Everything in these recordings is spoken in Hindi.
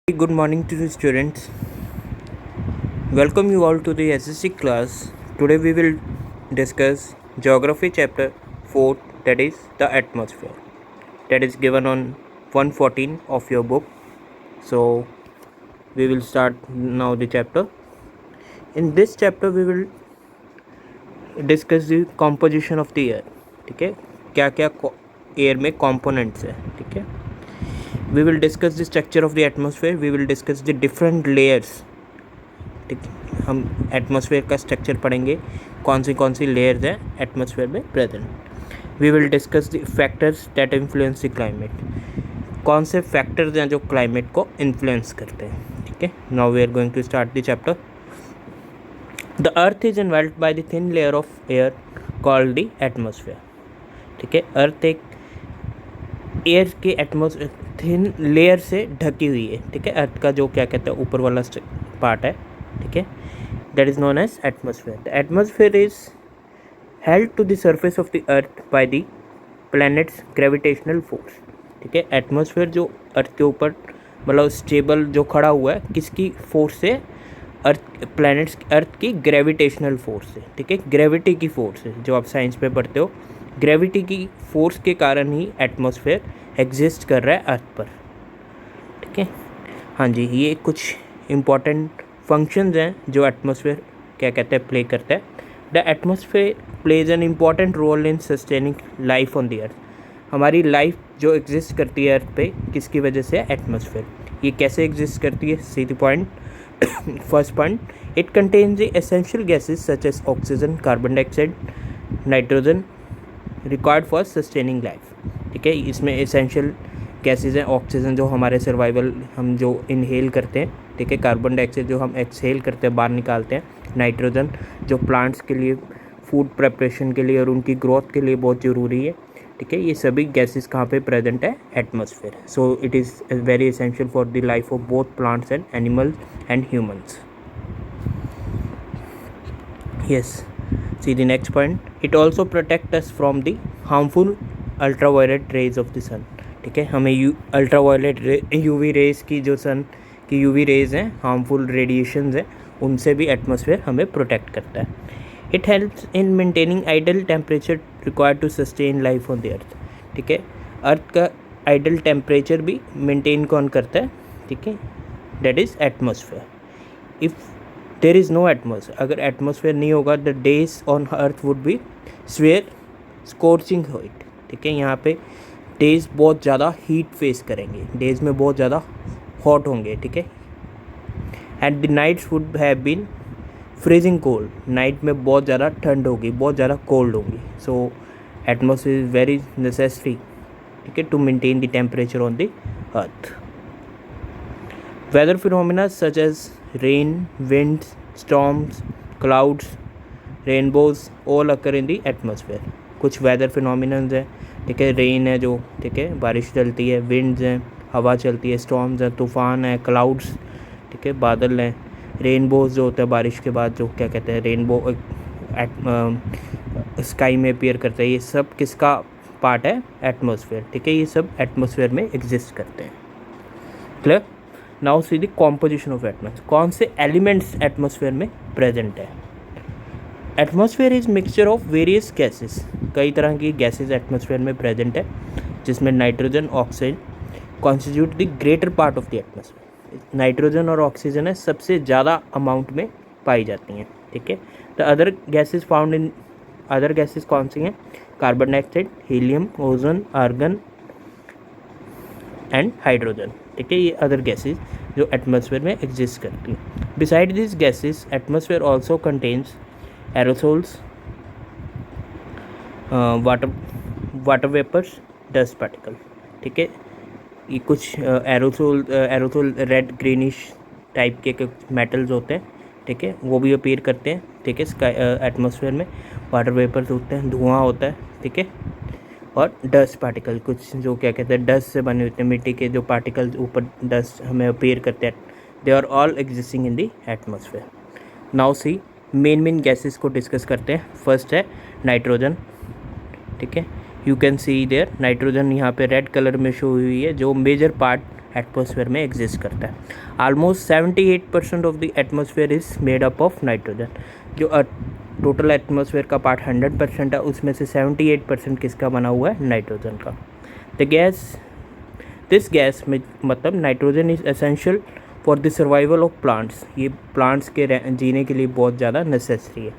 Good morning to the students. Welcome you all to the SSC class. Today we will discuss Geography chapter 4, that is the atmosphere. That is given on 114 of your book. So we will start now the chapter. In this chapter we will discuss the composition of the air. ठीक है, क्या क्या एयर में components है. ठीक है, we will discuss the structure of the atmosphere. We will discuss the different layers. ठीक है, हम एटमॉस्फेयर का स्ट्रक्चर पढ़ेंगे, कौन सी लेयर्स हैं एटमॉस्फेयर में present. We will discuss the factors that influence the climate. कौन से फैक्टर्स हैं जो क्लाइमेट को इन्फ्लुएंस करते हैं. ठीक है, now we are going to start the chapter. The earth is enveloped by the thin layer of air called the atmosphere. ठीक है, अर्थ एक एयर के एटमॉस्फेयर थिन लेयर से ढकी हुई है. ठीक है, अर्थ का जो क्या कहते हैं ऊपर वाला पार्ट है. ठीक है, that is known as atmosphere. The atmosphere is held to the surface of the earth by the planet's gravitational force. ठीक है, एटमॉस्फेयर जो अर्थ के ऊपर मतलब स्टेबल जो खड़ा हुआ है किसकी फोर्स से, अर्थ की ग्रेविटेशनल फोर्स से. ठीक है, ग्रेविटी की फोर्स से, जो आप साइंस में पढ़ते हो, ग्रेविटी की फोर्स के कारण ही एटमॉस्फेयर एग्जिस्ट कर रहा है अर्थ पर. ठीक है, हाँ जी, ये कुछ इम्पॉर्टेंट फंक्शंस हैं जो एटमॉस्फेयर क्या कहते हैं प्ले करता है. The atmosphere plays an important role in sustaining life on the earth. हमारी लाइफ जो एग्जिस्ट करती है अर्थ पे किसकी वजह से है, एटमॉस्फेयर. ये कैसे एग्जिस्ट करती है, see the point. First point, it contains the essential gases such as oxygen, carbon dioxide, nitrogen required for sustaining life. ठीक है, इसमें एसेंशियल गैसेज हैं, ऑक्सीजन जो हमारे सर्वाइवल हम जो इनहेल करते हैं. ठीक है, कार्बन डाइऑक्साइड जो हम एक्सहेल करते हैं, बाहर निकालते हैं, नाइट्रोजन जो प्लांट्स के लिए फूड प्रिपरेशन के लिए और उनकी ग्रोथ के लिए बहुत ज़रूरी है. ठीक है, ये सभी गैसेस कहाँ पे प्रेजेंट है, atmosphere. So it is very essential for the life of both plants and animals and humans. Yes, see the next point, it also protect us from the harmful ultraviolet rays of the sun. ठीक है, हमें अल्ट्रावायलेट यूवी रेज की जो सन की यूवी रेज हैं, हार्मफुल रेडिएशंस हैं, उनसे भी एटमॉस्फेयर हमें प्रोटेक्ट करता है. It helps in maintaining ideal temperature required to sustain life on the earth. ठीक है, अर्थ का आइडल टेम्परेचर भी मेंटेन कौन करता है, ठीक है, that is atmosphere. If there is no atmosphere, अगर एटमॉस्फेयर नहीं होगा, the days on earth would be severe scorching heat. ठीक है, यहाँ पे डेज बहुत ज़्यादा हीट फेस करेंगे, डेज में बहुत ज़्यादा हॉट होंगे. ठीक है, and the nights would have been freezing cold, night में बहुत ज़्यादा ठंड होगी, बहुत ज़्यादा कोल्ड होगी. So atmosphere is very necessary, ठीक है, to maintain the temperature on the earth. Weather phenomena such as rain, winds, storms, clouds, rainbows all occur in the atmosphere. कुछ वेदर फिनोमिनन्स हैं. ठीक है, रेन है जो, ठीक है, बारिश चलती है, विंड्स हैं, हवा चलती है, स्टॉर्म्स हैं, तूफ़ान है, क्लाउड्स, ठीक है, बादल हैं, रेनबोज जो होता है बारिश के बाद जो क्या कहते हैं रेनबो स्काई में अपीयर करता है. ये सब किसका पार्ट है, एटमॉस्फेयर. ठीक है, ये सब एटमॉस्फेयर में एग्जिस्ट करते हैं. Clear. Now see the composition of atmosphere. कौन से एलिमेंट्स एटमॉस्फेयर में प्रेजेंट है. Atmosphere is mixture of various gases. कई तरह की गैसेस एटमॉस्फेयर में प्रेजेंट है, जिसमें nitrogen, oxygen constitute the greater part of the atmosphere. Nitrogen और ऑक्सीजन है सबसे ज़्यादा अमाउंट में पाई जाती हैं. ठीक है, the other gases found in other gases कौन सी हैं, carbon dioxide, helium, ozone, argon and hydrogen. ठीक है, ये अदर गैसेस जो एटमॉस्फेयर में एग्जिस्ट करती हैं. Beside this gases atmosphere also contains aerosols, water vapours, dust particle. ठीक है, ये कुछ एरोसोल रेड ग्रीनिश टाइप के कुछ मेटल्स होते हैं. ठीक है, वो भी अपीयर करते हैं. ठीक है, स्काई एटमॉस्फेयर में वाटर वेपर्स होते हैं, धुआं होता है. ठीक है, और डस्ट पार्टिकल कुछ जो क्या कहते हैं डस्ट से बने होते हैं, मिट्टी के जो पार्टिकल्स ऊपर डस्ट हमें अपीयर करते हैं. They are all existing in the atmosphere. Now see main gases को डिस्कस करते हैं. फर्स्ट है नाइट्रोजन. ठीक है, you can see there nitrogen यहाँ पे रेड कलर में शो हुई है, जो मेजर पार्ट एटमॉस्फेयर में एग्जिस्ट करता है। Almost 78% of the atmosphere is made up of nitrogen. जो टोटल एटमॉस्फेयर का पार्ट 100% है, उसमें से 78% किसका बना हुआ है? नाइट्रोजन का। दिस गैस में मतलब nitrogen is essential for the survival of plants. ये प्लांट्स के जीने के लिए बहुत ज़्यादा नेसेसरी है।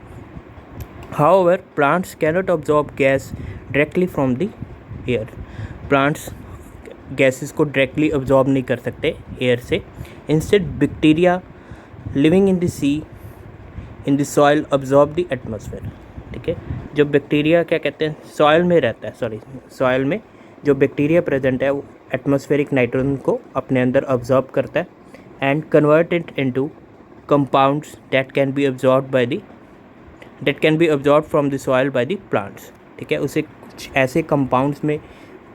However plants cannot absorb gas directly from the air. Plants gases को डायरेक्टली अब्जॉर्ब नहीं कर सकते एयर से। Instead bacteria living in the sea in the soil absorb the atmosphere. ठीक है, जो बैक्टीरिया क्या कहते हैं सॉइल में रहता है, सॉइल में जो बैक्टीरिया प्रेजेंट है वो एटमॉस्फेरिक नाइट्रोजन को अपने अंदर अब्जॉर्ब करता है and convert it into compounds that can be absorb from the soil by the plants. ठीक है, उसे कुछ ऐसे कंपाउंड्स में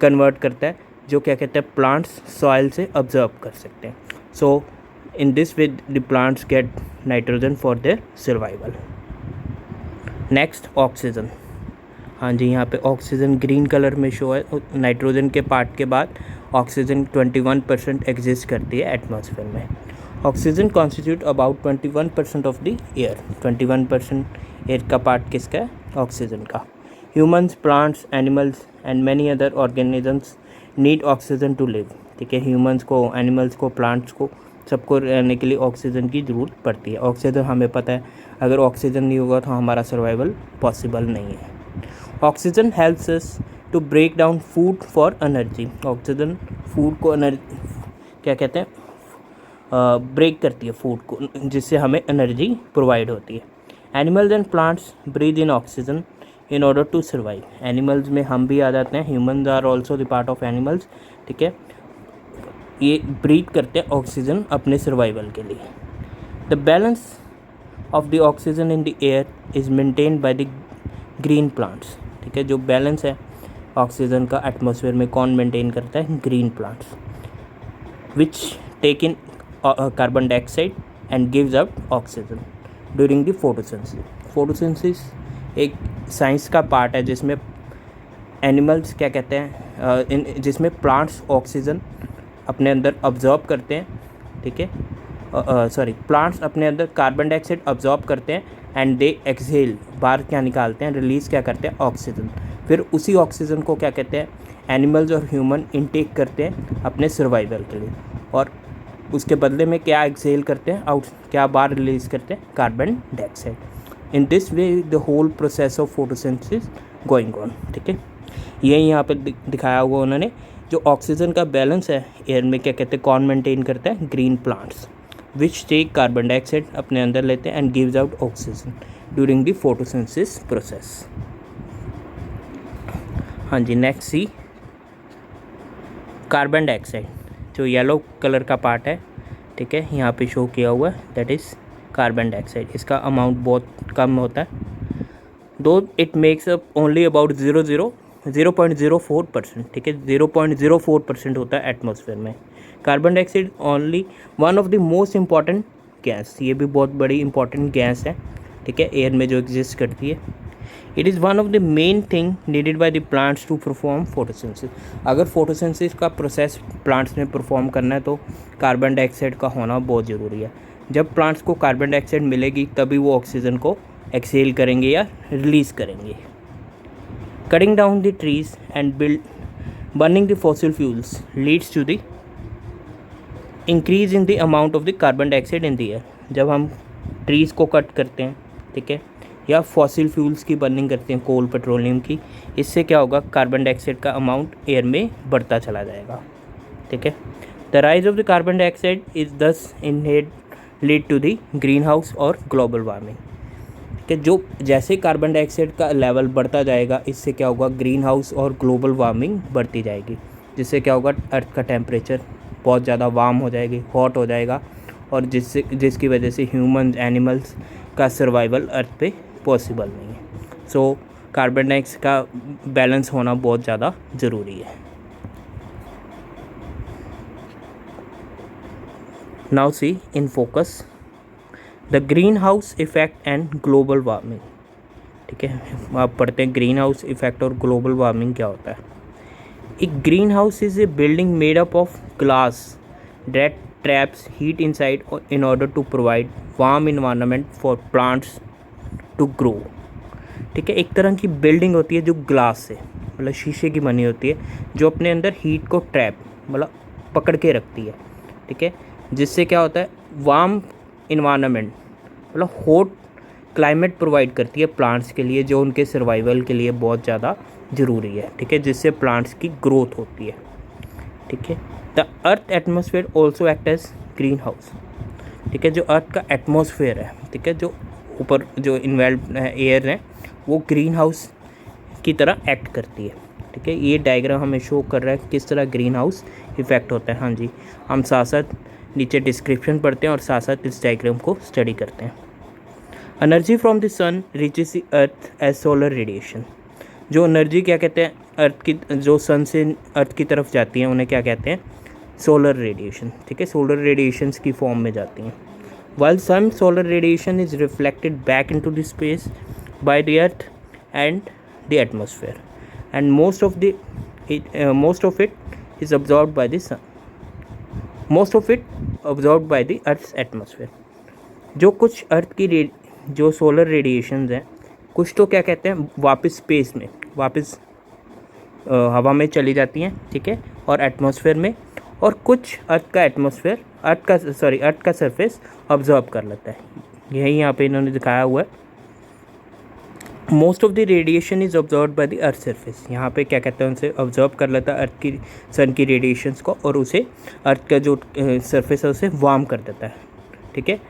कन्वर्ट करता है जो क्या कहते हैं प्लांट्स सॉइल से अब्जॉर्ब कर सकते हैं। So in this way the plants get nitrogen for their survival. Next oxygen. हाँ जी, यहाँ पे ऑक्सीजन ग्रीन कलर में शो है। नाइट्रोजन के पार्ट के बाद ऑक्सीजन 21% एग्जिस्ट करती है एटमॉस्फेयर में। Oxygen constitute about 21% of the air. 21% air का पार्ट किसका है? ऑक्सीजन का। Humans, plants, animals and many other organisms need oxygen to live. ठीक है, ह्यूमंस को, एनिमल्स को, प्लांट्स को, सबको रहने के लिए ऑक्सीजन की ज़रूरत पड़ती है। ऑक्सीजन हमें पता है, अगर ऑक्सीजन नहीं होगा तो हमारा सर्वाइवल पॉसिबल नहीं है। Oxygen helps us to break down food for energy. Oxygen food को क्या कहते हैं ब्रेक करती है फूड को, जिससे हमें एनर्जी प्रोवाइड होती है। Animals and plants breathe in oxygen in order to survive. Animals में हम भी आ जाते हैं, humans are also the part of animals. ठीक है, ये ब्रीथ करते हैं ऑक्सीजन अपने सर्वाइवल के लिए। The balance of the oxygen in the air is maintained by the green plants. ठीक है, जो बैलेंस है ऑक्सीजन का एटमॉस्फेयर में कौन मेंटेन करता है? Green plants, which take in carbon dioxide and gives out oxygen during the photosynthesis. Photosynthesis एक साइंस का पार्ट है जिसमें एनिमल्स क्या कहते हैं जिसमें प्लांट्स ऑक्सीजन अपने अंदर अब्जॉर्ब करते हैं। ठीक है, प्लांट्स अपने अंदर कार्बन डाइऑक्साइड अब्जॉर्ब करते हैं एंड दे एक्सहेल, बाहर क्या निकालते हैं? रिलीज़ क्या करते हैं? ऑक्सीजन। फिर उसी ऑक्सीजन को क्या कहते हैं? एनिमल्स और ह्यूमन इनटेक करते हैं अपने सर्वाइवल के लिए, और उसके बदले में क्या एक्सहेल करते हैं? क्या बाहर रिलीज़ करते हैं? Carbon dioxide. In this way the whole process of photosynthesis going on. ठीक है, यही यहाँ पे दिखाया हुआ उन्होंने। जो ऑक्सीजन का बैलेंस है एयर में क्या कहते हैं कौन मेंटेन करता है? Green plants, which take carbon dioxide अपने अंदर लेते हैं and gives out oxygen during the photosynthesis process. हाँ जी, नेक्स्ट सी कार्बन डाइऑक्साइड, जो येलो कलर का पार्ट है। ठीक है, यहाँ पे शो किया हुआ है, दैट इज़ कार्बन डाइऑक्साइड। इसका अमाउंट बहुत कम होता है, though it makes up only about 0.04%। ठीक है, 0.04% होता है एटमॉस्फेयर में। Carbon dioxide only one of the most important gas, ये भी बहुत बड़ी इंपॉर्टेंट गैस है। ठीक है, एयर में जो एग्जिस्ट करती है। It is one of the main thing needed by the plants to perform photosynthesis. अगर फोटोसिंथेसिस का प्रोसेस प्लांट्स में परफॉर्म करना है तो कार्बन डाइऑक्साइड का होना बहुत ज़रूरी है। जब प्लांट्स को कार्बन डाइऑक्साइड मिलेगी तभी वो ऑक्सीजन को एक्सहेल करेंगे या रिलीज़ करेंगे। Cutting down the trees and burning the fossil fuels leads to the increase in the amount of the carbon dioxide in the air. जब हम ट्रीज़ को कट करते हैं, ठीक है, या फॉसिल फ्यूल्स की बर्निंग करते हैं, कोल, पेट्रोलियम की, इससे क्या होगा? कार्बन डाइऑक्साइड का अमाउंट एयर में बढ़ता चला जाएगा। ठीक है, the rise of the carbon dioxide is thus inhaled lead to the greenhouse और ग्लोबल वार्मिंग। ठीक है, जो जैसे कार्बन डाइऑक्साइड का लेवल बढ़ता जाएगा, इससे क्या होगा? ग्रीन हाउस और ग्लोबल वार्मिंग बढ़ती जाएगी, जिससे क्या होगा? अर्थ का टेम्परेचर बहुत ज़्यादा वार्म हो जाएगी, हॉट हो जाएगा, और जिसकी वजह से ह्यूमंस, एनिमल्स का सर्वाइवल अर्थ पे पॉसिबल नहीं है। सो कार्बन डाइऑक्साइड का बैलेंस होना बहुत ज़्यादा ज़रूरी है। Now see in focus the green house effect and global warming. ठीक है, आप पढ़ते हैं ग्रीन हाउस इफेक्ट और ग्लोबल वार्मिंग क्या होता है। एक green house is a building made up of glass that traps heat inside in order to provide warm environment for plants to grow. ठीक है, एक तरह की बिल्डिंग होती है जो ग्लास से मतलब शीशे की बनी होती है, जो अपने अंदर हीट को ट्रैप मतलब पकड़ के रखती है। ठीक है, जिससे क्या होता है, वार्म इन्वायरमेंट मतलब हॉट क्लाइमेट प्रोवाइड करती है प्लांट्स के लिए, जो उनके सर्वाइवल के लिए बहुत ज़्यादा ज़रूरी है। ठीक है, जिससे प्लांट्स की ग्रोथ होती है। ठीक है, the earth atmosphere also act as greenhouse. ठीक है, जो अर्थ का एटमोसफेयर है, ठीक है, जो ऊपर जो इन्वेल्व एयर है, वो ग्रीन हाउस की तरह एक्ट करती है। ठीक है, ये डायग्राम हमें शो कर रहा है किस तरह ग्रीन हाउस इफेक्ट होता है। हाँ जी, हम साथ साथ नीचे डिस्क्रिप्शन पढ़ते हैं और साथ साथ इस डायग्राम को स्टडी करते हैं। Energy from the sun reaches the earth as solar radiation. जो एनर्जी क्या कहते हैं, अर्थ की जो सन से अर्थ की तरफ जाती हैं उन्हें क्या कहते हैं, सोलर रेडिएशन। ठीक है, सोलर रेडिएशंस की फॉर्म में जाती हैं। While some solar radiation is reflected back into the space by the earth and the atmosphere and most of it is absorbed by the sun, most of it absorbed by the earth's atmosphere. जो कुछ अर्थ की जो सोलर रेडिएशंस हैं, कुछ तो क्या कहते हैं वापस स्पेस में वापस हवा में चली जाती हैं। ठीक है, और एटमॉस्फेयर में, और कुछ अर्थ का सरफेस ऑब्जर्व कर लेता है। यही यहाँ पे इन्होंने दिखाया हुआ है। Most of the radiation is observe by the earth surface. यहाँ पे क्या कहते हैं, उनसे ऑब्जर्व कर लेता है अर्थ की सन की रेडिएशंस को, और उसे अर्थ का जो सरफेस है उसे वार्म कर देता है। ठीक है,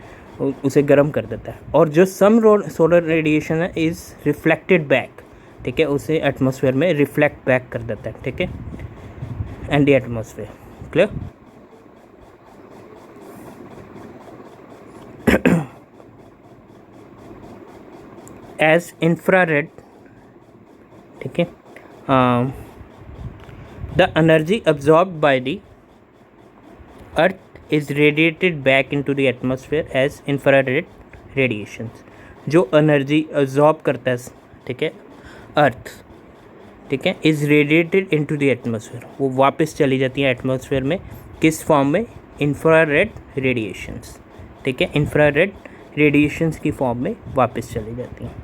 उसे गर्म कर देता है। और जो सम सोलर रेडिएशन है इज़ रिफ्लेक्टेड बैक। ठीक है, उसे एटमॉस्फेयर में रिफ्लेक्ट बैक कर देता है। ठीक है, and the atmosphere clear. As infrared, ठीक है, the energy absorbed by the earth is radiated back into the atmosphere as infrared radiations। जो एनर्जी absorb करता है, ठीक है, अर्थ, ठीक है, is radiated into the atmosphere, वो वापस चली जाती है एटमॉस्फेयर में। किस फॉर्म में, इंफ्रारेड रेडिएशंस। ठीक है, इंफ्रारेड रेडिएशंस की फॉर्म में वापस चली जाती हैं।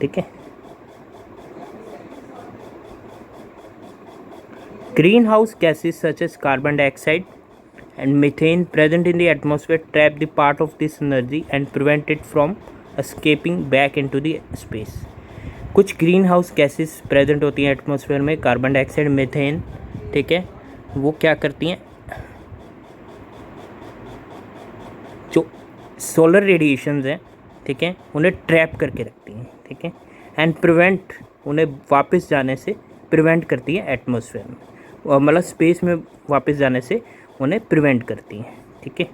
ठीक है, greenhouse gases such as carbon dioxide and methane present in the atmosphere trap the part of this energy and prevent it from escaping back into the space। कुछ ग्रीन हाउस गैसेस प्रेजेंट होती हैं एटमॉस्फेयर में, कार्बन डाइऑक्साइड, मीथेन। ठीक है, वो क्या करती हैं, जो सोलर रेडिएशंस हैं, ठीक है, उन्हें ट्रैप करके रखती हैं। ठीक है, एंड प्रिवेंट, उन्हें वापस जाने से प्रिवेंट करती है एटमॉस्फेयर में, मतलब स्पेस में वापस जाने से उन्हें प्रिवेंट करती हैं। ठीक है,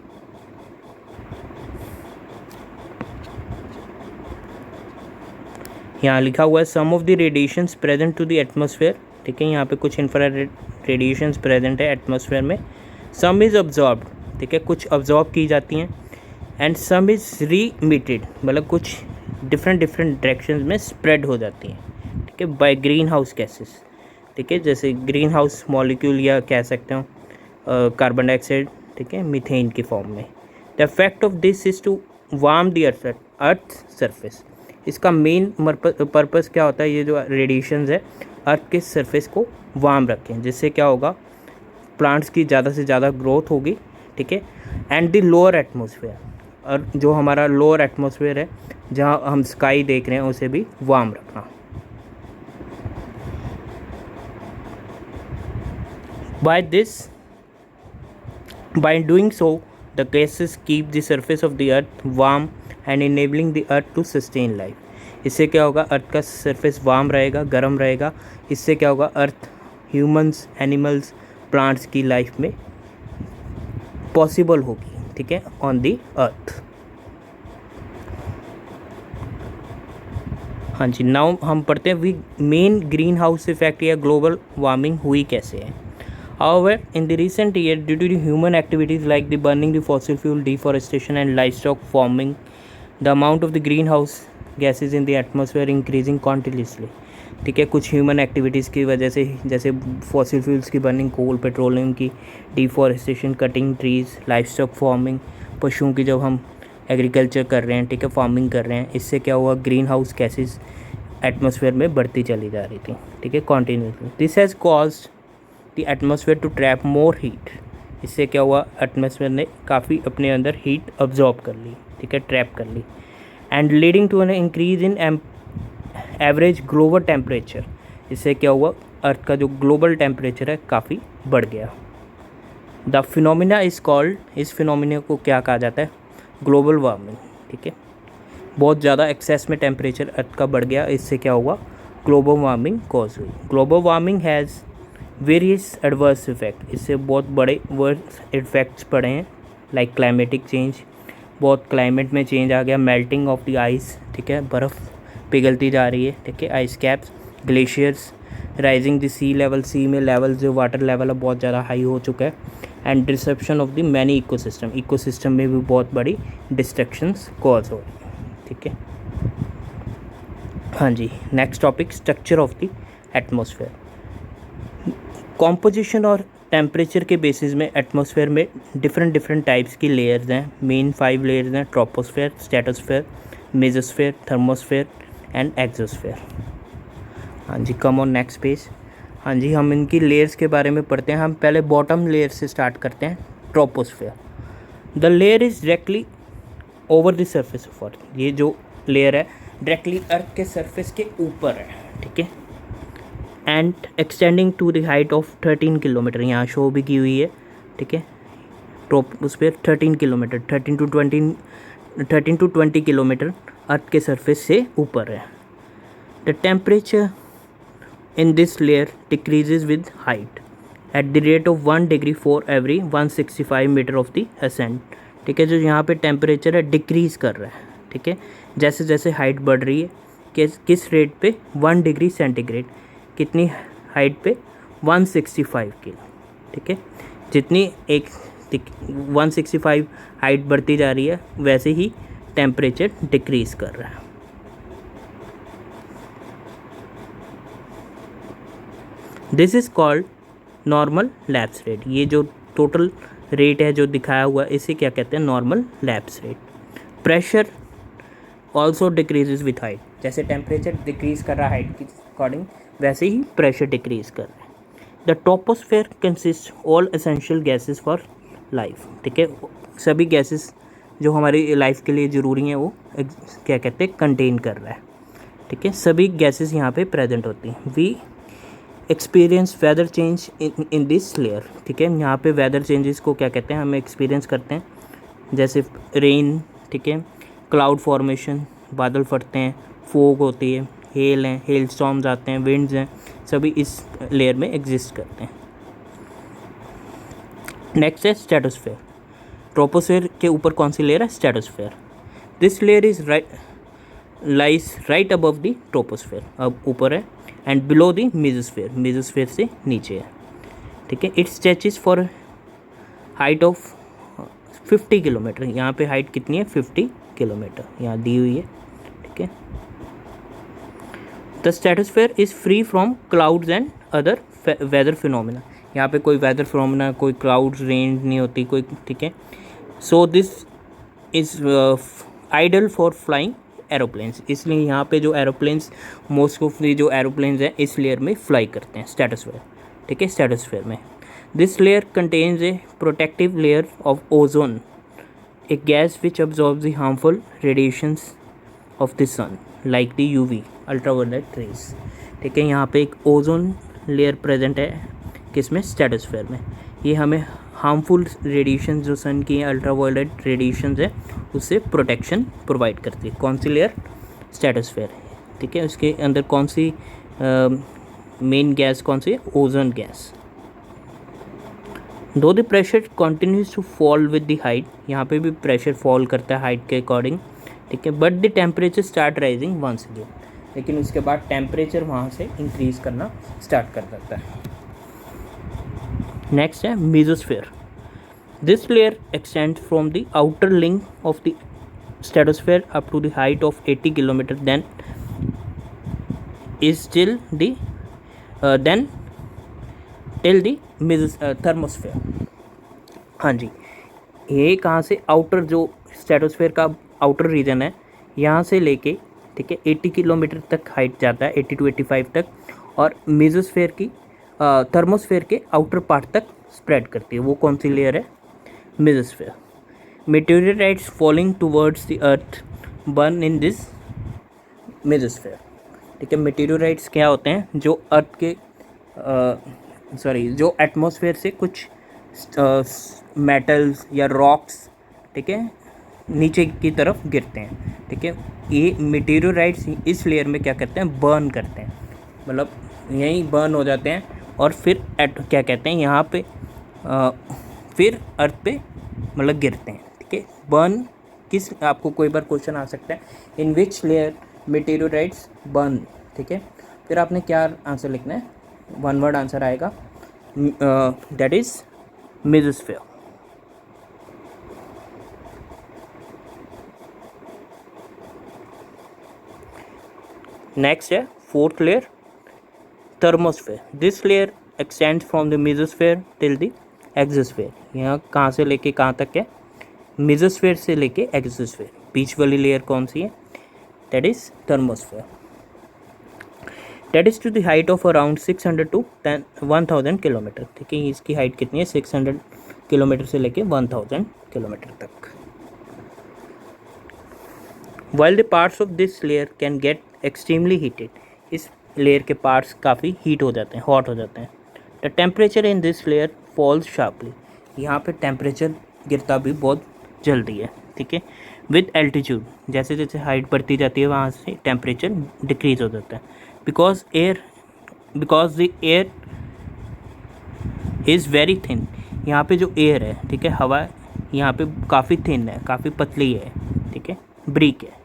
यहाँ लिखा हुआ है some of the radiations present to the atmosphere. ठीक है, यहाँ पे कुछ इंफ्रारेड रेडिएशंस प्रेजेंट है एटमॉस्फेयर में। सम इज़ ऑब्जॉर्ब्ड, ठीक है, कुछ ऑब्जॉर्ब की जाती हैं, एंड सम इज़ रीमिटेड, मतलब कुछ डिफरेंट डायरेक्शंस में स्प्रेड हो जाती हैं। ठीक है, बाय ग्रीन हाउस गैसेस। ठीक है, जैसे ग्रीन हाउस मॉलिक्यूल या कह सकते हो कार्बन डाइऑक्साइड, ठीक है, मीथेन की फॉर्म में। The effect of this is to warm the earth surface. इसका मेन पर्पस क्या होता है, ये जो रेडिएशंस है अर्थ के सरफेस को वार्म रखें, जिससे क्या होगा, प्लांट्स की ज़्यादा से ज़्यादा ग्रोथ होगी। ठीक है, एंड द लोअर एटमॉस्फेयर, और जो हमारा लोअर एटमॉस्फेयर है जहाँ हम स्काई देख रहे हैं उसे भी वार्म रखना। By doing so, the gases keep the surface of the earth warm and enabling the earth to sustain life। इससे क्या होगा, अर्थ का सरफेस वार्म रहेगा, गर्म रहेगा। इससे क्या होगा, अर्थ, ह्यूमंस, एनिमल्स, प्लांट्स की लाइफ में पॉसिबल होगी। ठीक है, ऑन दी अर्थ। हाँ जी, नाउ हम पढ़ते हैं we main green house effect या ग्लोबल वार्मिंग हुई कैसे है। However, in the recent year, due to the human activities like the burning the fossil fuel, deforestation and livestock farming, the amount of the greenhouse gases in the atmosphere increasing continuously। ठीक है। कुछ ह्यूमन एक्टिविटीज़ की वजह से, जैसे फॉसिल फ्यूल्स की बर्निंग, कोल, पेट्रोलियम की, deforestation, cutting trees, livestock farming, पशुओं की जब हम एग्रीकल्चर कर रहे हैं, ठीक है, फार्मिंग कर रहे हैं, इससे क्या हुआ, ग्रीन हाउस गैसेज एटमॉस्फेयर में बढ़ती चली जा रही थी, ठीक है, continuously. This has caused the atmosphere to trap more heat. इससे क्या हुआ, एटमॉस्फेयर ने काफ़ी अपने अंदर हीट अब्जॉर्ब कर ली, ठीक है, ट्रैप कर ली, and leading to an increase in average global temperature. इससे क्या हुआ, अर्थ का जो ग्लोबल टेम्परेचर है काफ़ी बढ़ गया। द फिनोमिना इज़ कॉल्ड, इस फिनोमिना को क्या कहा जाता है, ग्लोबल वार्मिंग, ठीक है। बहुत ज़्यादा एक्सेस में टेम्परेचर अर्थ का बढ़ गया, इससे क्या हुआ, ग्लोबल वार्मिंग कॉज हुई। Global warming has various adverse effect, इससे बहुत बड़े वर्स इफेक्ट्स पड़े हैं, लाइक क्लाइमेटिक चेंज, बहुत क्लाइमेट में चेंज आ गया, मेल्टिंग ऑफ द आइस, ठीक है, बर्फ़ पिघलती जा रही है, ठीक है, ice caps, glaciers, rising the sea level, sea में लेवल जो वाटर लेवल है बहुत ज़्यादा हाई हो चुका है, and disruption of the many ecosystem, ecosystem में भी बहुत बड़ी डिस्ट्रक्शंस कॉज हो रही है, ठीक है। हाँ जी, next topic, structure of the atmosphere. Composition और टेम्परेचर के बेसिस में एटमॉस्फेयर में डिफरेंट टाइप्स की लेयर्स हैं। मेन 5 लेयर्स हैं, troposphere, stratosphere, mesosphere, thermosphere and exosphere. हाँ जी, कम ऑन नेक्स्ट पेज। हाँ जी, हम इनकी लेयर्स के बारे में पढ़ते हैं। हम पहले बॉटम लेयर से स्टार्ट करते हैं, troposphere. The layer is directly over the surface of earth. ये जो लेयर है डायरेक्टली अर्थ के सरफेस के ऊपर है, ठीक है, and extending to the height of 13 kilometre, यहाँ शो भी की हुई है, ठीक है। Troposphere 13 kilometre, 13 to 20 kilometre earth के सरफेस से ऊपर है। The temperature in this layer decreases with height at the rate of 1 degree for every 165 metre of the ascent, ठीक है। जो यहाँ पे टेम्परेचर है डिक्रीज़ कर रहा है, ठीक है, जैसे जैसे हाइट बढ़ रही है। किस रेट पे, 1 डिग्री सेंटीग्रेड, कितनी हाइट पे, 165 किलो, ठीक है। जितनी 165 हाइट बढ़ती जा रही है वैसे ही टेम्परेचर डिक्रीज़ कर रहा है। This is called normal lapse rate. ये जो टोटल रेट है जो दिखाया हुआ है, इसे क्या कहते हैं, normal lapse rate. Pressure also decreases with height, जैसे टेम्परेचर डिक्रीज़ कर रहा है हाइट के अकॉर्डिंग, वैसे ही प्रेशर डिक्रीज़ कर रहा है। The troposphere consist all essential gases for life, ठीक है। सभी गैसेस जो हमारी लाइफ के लिए ज़रूरी हैं वो क्या कहते हैं, कंटेन कर रहा है, ठीक है। सभी गैसेस यहाँ पे प्रेजेंट होती हैं। We experience weather change in this layer, ठीक है। यहाँ पे वेदर चेंजेस को क्या कहते हैं, हम एक्सपीरियंस करते हैं, जैसे रेन, ठीक है, क्लाउड फॉर्मेशन, बादल फटते हैं, फोग होती है, हेल हैं, हेल स्टॉर्म्स आते हैं, विंड्स हैं, सभी इस लेयर में एग्जिस्ट करते हैं। नेक्स्ट है स्ट्रेटोस्फेयर। ट्रोपोस्फेयर के ऊपर कौन सी लेयर है, stratosphere. This layer is lies right above the troposphere, अब ऊपर है, and below the mesosphere, mesosphere से नीचे है, ठीक है। It stretches for height of 50 kilometre, यहाँ पे हाइट कितनी है, 50 किलोमीटर यहाँ दी हुई है, ठीक है। The stratosphere is free from clouds and other weather phenomena, यहाँ पे कोई वेदर फिनोमिना, कोई क्लाउड्स, रेन नहीं होती कोई, ठीक है। So this is ideal for flying aeroplanes, इसलिए यहाँ पे जो एरोप्लेन्स, मोस्ट ऑफ जो एरोप्लेन्स हैं इस लेयर में फ्लाई करते हैं, स्ट्रेटोस्फेयर, ठीक है, स्ट्रेटोस्फेयर में। This layer contains A protective layer of ozone, a gas which absorbs the harmful radiations of the sun like the UV ultraviolet rays, ठीक है। यहाँ पे एक ओजोन लेयर प्रेजेंट है, किसमें, स्ट्रेटोस्फेयर में। ये हमें हार्मफुल रेडिएशन जो सन की अल्ट्रावायलेट रेडिएशन है उससे प्रोटेक्शन प्रोवाइड करती है। कौन सी लेयर, स्ट्रेटोस्फेयर, ठीक है। उसके अंदर कौन सी मेन गैस कौन सी है, ozone gas. Though the pressure continues to fall with the height, यहाँ पे भी प्रेशर फॉल करता है हाइट के अकॉर्डिंग, ठीक है। But the temperature start rising once again, लेकिन उसके बाद टेम्परेचर वहाँ से इंक्रीज करना स्टार्ट कर देता है। नेक्स्ट है mesosphere. This layer extend from the outer link of the stratosphere up to the height of 80 kilometre, then is still the then till the thermosphere। हाँ जी, ये कहाँ से, आउटर जो स्ट्रेटोस्फेयर का आउटर रीजन है यहाँ से लेके, ठीक है, 80 किलोमीटर तक हाइट जाता है, 80 to 85 तक, और मेसोस्फेयर की थर्मोस्फेयर के आउटर पार्ट तक स्प्रेड करती है। वो कौन सी लेयर है? Mesosphere. Meteorites falling towards the earth burn in this mesosphere. ठीक है, मेटेरियोराइट्स क्या होते हैं? जो अर्थ के जो एटमॉस्फेयर से कुछ मेटल्स या रॉक्स, ठीक है, नीचे की तरफ गिरते हैं। ठीक है, ये मेटेरियोराइट्स इस लेयर में क्या करते हैं? बर्न करते हैं, मतलब यहीं बर्न हो जाते हैं, और फिर क्या कहते हैं यहाँ पे फिर अर्थ पे मतलब गिरते हैं। ठीक है, बर्न किस, आपको कोई बार क्वेश्चन आ सकता है, इन विच लेयर मेटेरियोराइट्स बर्न। ठीक है, फिर आपने क्या आंसर लिखना है? वन वर्ड आंसर आएगा, दैट इज मेसोस्फेयर। नेक्स्ट है fourth layer, thermosphere. This layer extends from the mesosphere till the exosphere. यहाँ कहाँ से लेके कहाँ तक है? मेसोस्फेयर से लेके एक्सोस्फेयर। बीच वाली लेयर कौन सी है? That is thermosphere. That is to the height of around 600 to 1000 kilometre. ठीक है, इसकी हाइट कितनी है? 600 किलोमीटर से लेके 1000 किलोमीटर तक। While the parts of this layer can get extremely heated, इस लेयर के पार्ट्स काफ़ी हीट हो जाते हैं, हॉट हो जाते हैं। The temperature in this layer falls sharply, यहाँ पे टेम्परेचर गिरता भी बहुत जल्दी है। ठीक है, विद एल्टीट्यूड, जैसे जैसे हाइट बढ़ती जाती है वहाँ से टेम्परेचर डिक्रीज हो जाता है। Because the air is very thin, यहाँ पे जो एयर है, ठीक है, हवा यहाँ पे काफ़ी थिन है, काफ़ी पतली है, ठीक है, ब्रीक है।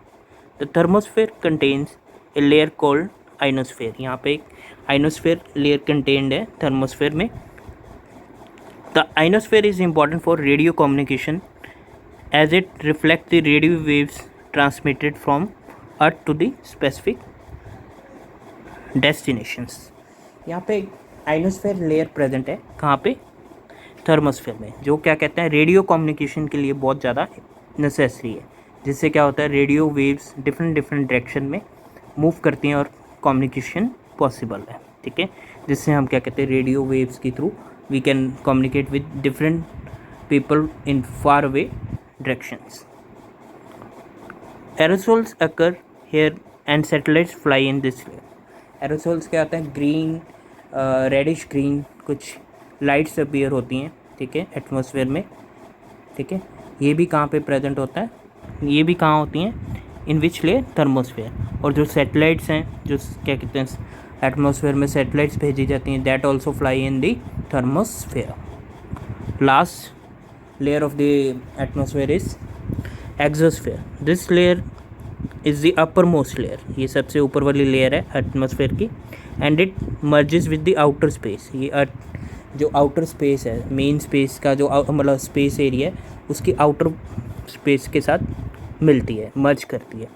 The thermosphere contains a layer called ionosphere, यहाँ पे एक आइनोस्फेयर लेयर कंटेन्ड है थर्मोस्फेयर में। The ionosphere is important for radio communication as it reflect the radio waves transmitted from earth to the specific destinations. यहाँ पे आइनोस्फेयर लेयर प्रेजेंट है, कहाँ पे? थर्मोस्फेयर में, जो क्या कहते हैं, रेडियो कम्युनिकेशन के लिए बहुत ज़्यादा नेसेसरी है, जिससे क्या होता है, रेडियो वेव्स डिफरेंट डायरेक्शन में मूव करती हैं और कम्युनिकेशन पॉसिबल है। ठीक है, जिससे हम क्या कहते हैं, रेडियो वेव्स के through we can communicate with different people in far away directions. Aerosols occur here and satellites fly in this layer. Aerosols क्या होता है? ग्रीन, रेडिश ग्रीन कुछ लाइट्स अपीयर होती हैं, ठीक है, एटमॉस्फेयर में। ठीक है, ये भी कहाँ पे प्रेजेंट होता है? ये भी कहाँ होती हैं? इन विच लेयर? थर्मोस्फेयर। और जो सैटेलाइट्स हैं, जो क्या कहते हैं, एटमॉस्फेयर में सैटेलाइट्स भेजी जाती हैं, that also fly in the thermosphere. Last layer of the atmosphere is exosphere. This layer is the upper most layer, ये सबसे ऊपर वाली लेयर है एटमॉस्फेयर की। And it merges with the outer space, ये जो आउटर स्पेस है, मेन स्पेस का जो मतलब स्पेस एरिया है, उसकी आउटर स्पेस के साथ मिलती है, मर्ज करती है,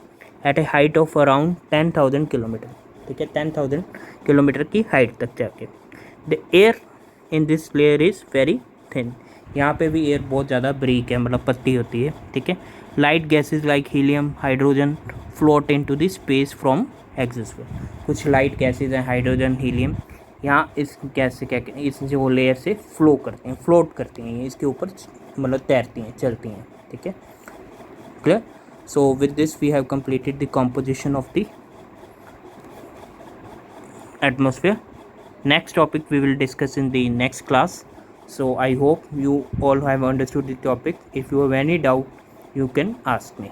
at a height of around 10,000 kilometre. ठीक है, 10,000 किलोमीटर की हाइट तक जाके। The air in this layer is very thin, यहाँ पे भी एयर बहुत ज़्यादा ब्रीक है, मतलब पतली होती है। ठीक है, light gases like helium, hydrogen float in to the space from exosphere. कुछ लाइट गैसेज हैं, हाइड्रोजन, हीलियम, यहाँ इस गैस से क्या कहते हैं, इस जो लेयर से फ्लोट करती हैं, इसके ऊपर मतलब तैरती हैं, चलती हैं। ठीक है, clear? So with this we have completed the composition of the atmosphere. Next topic we will discuss in the next class. So I hope you all have understood the topic. If you have any doubt, you can ask me.